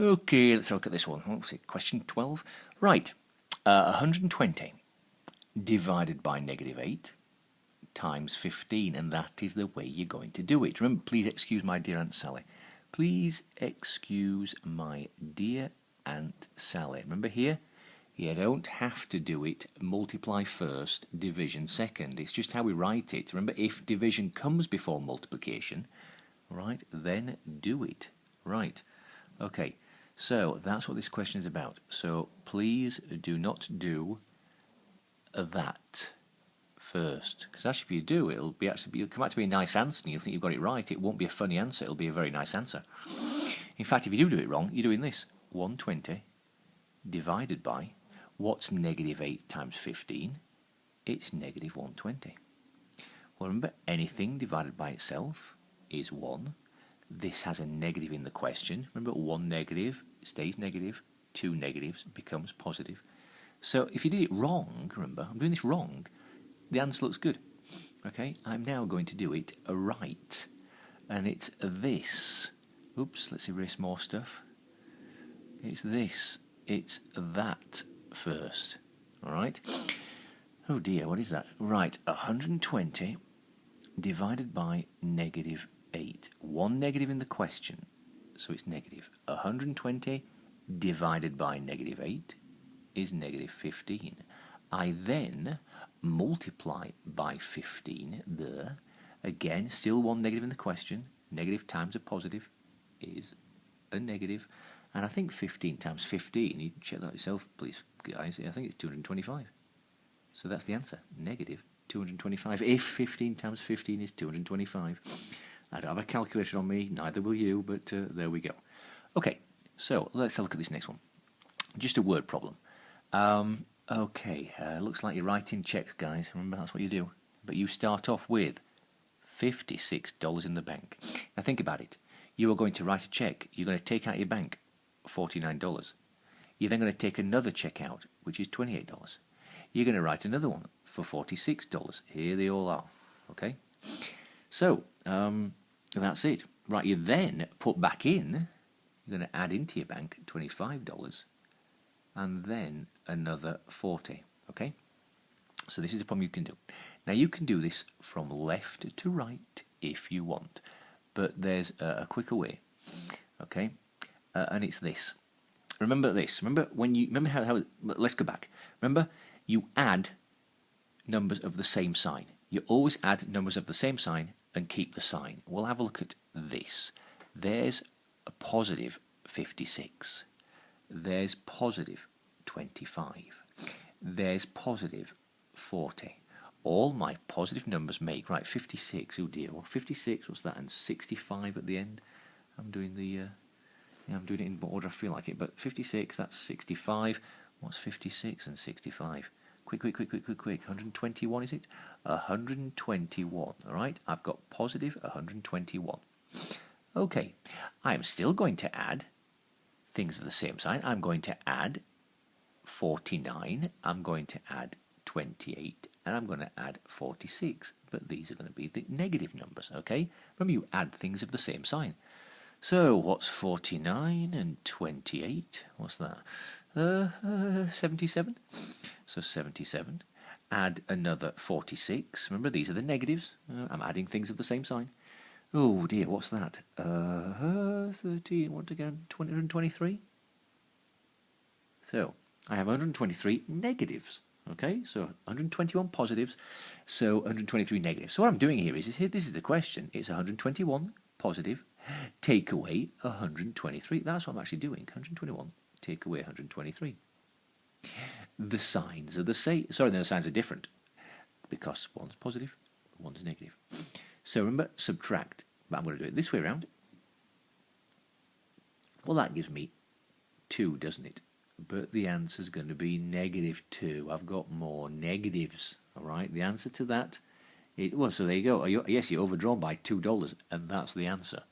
Okay, let's look at this one. What's it? Question 12. Right. 120 divided by -8 times 15, and that is the way you're going to do it. Remember, please excuse my dear Aunt Sally. Please excuse my dear Aunt Sally. Remember here, you don't have to do it multiply first, division second. It's just how we write it. Remember, if division comes before multiplication, right, then do it. Right. Okay, so that's what this question is about. So please do not do that first, because actually if you do, it'll come out to be a nice answer and you'll think you've got it right. It won't be a funny answer, it'll be a very nice answer. In fact, if you do it wrong, you're doing this. 120 divided by, what's -8 times 15? It's -120. Well, remember, anything divided by itself is 1. This has a negative in the question. Remember, 1 negative stays negative, 2 negatives becomes positive. So if you did it wrong, remember, I'm doing this wrong, the answer looks good. Okay, I'm now going to do it right. And it's this. Oops, let's erase more stuff. It's this. It's that first. Alright? Oh dear, what is that? Right, 120 divided by -8. 1 negative in the question, so it's negative. 120 divided by -8 is -15. I then multiply by 15 there. Again, still 1 negative in the question. Negative times a positive is a negative. And I think 15 times 15, you can check that yourself, please, guys. I think it's 225. So that's the answer, -225. If 15 times 15 is 225. I don't have a calculator on me, neither will you, but there we go. Okay, so let's have a look at this next one. Just a word problem. Okay, looks like you're writing checks, guys. Remember, that's what you do. But you start off with $56 in the bank. Now think about it. You are going to write a check. You're going to take out your bank $49. You're then going to take another check out, which is $28. You're going to write another one for $46. Here they all are. Okay? So, that's it. Right, you then put back in, you're going to add into your bank $25 and then another 40. Okay? So this is a problem you can do. Now you can do this from left to right if you want, but there's a quicker way. Okay? And it's this. Remember this. Remember how let's go back. Remember, you add numbers of the same sign. You always add numbers of the same sign and keep the sign. We'll have a look at this. There's a positive 56. There's positive 25. There's positive 40. All my positive numbers make, right, 56, oh dear, well 56, what's that, and 65 at the end. I'm doing I'm doing it in what order I feel like it, but 56, that's 65. What's 56 and 65? Quick. 121, is it? 121, alright? I've got positive 121. Okay, I'm still going to add things of the same sign. I'm going to add 49, I'm going to add 28, and I'm going to add 46. But these are going to be the negative numbers, okay? Remember, you add things of the same sign. So, what's 49 and 28? What's that? 77. So 77. Add another 46. Remember, these are the negatives. I'm adding things of the same sign. Oh dear, what's that? 13, what again? 123? So, I have 123 negatives. Okay, so 121 positives, so 123 negatives. So what I'm doing here is this is the question. It's 121 positive, take away 123. That's what I'm actually doing. 121, take away 123. The signs are the same. Sorry, the signs are different because one's positive, one's negative. So remember, subtract. But I'm going to do it this way around. Well, that gives me 2, doesn't it? But the answer is going to be -2. I've got more negatives. All right, the answer to that, well, so there you go. Yes, you're overdrawn by $2, and that's the answer.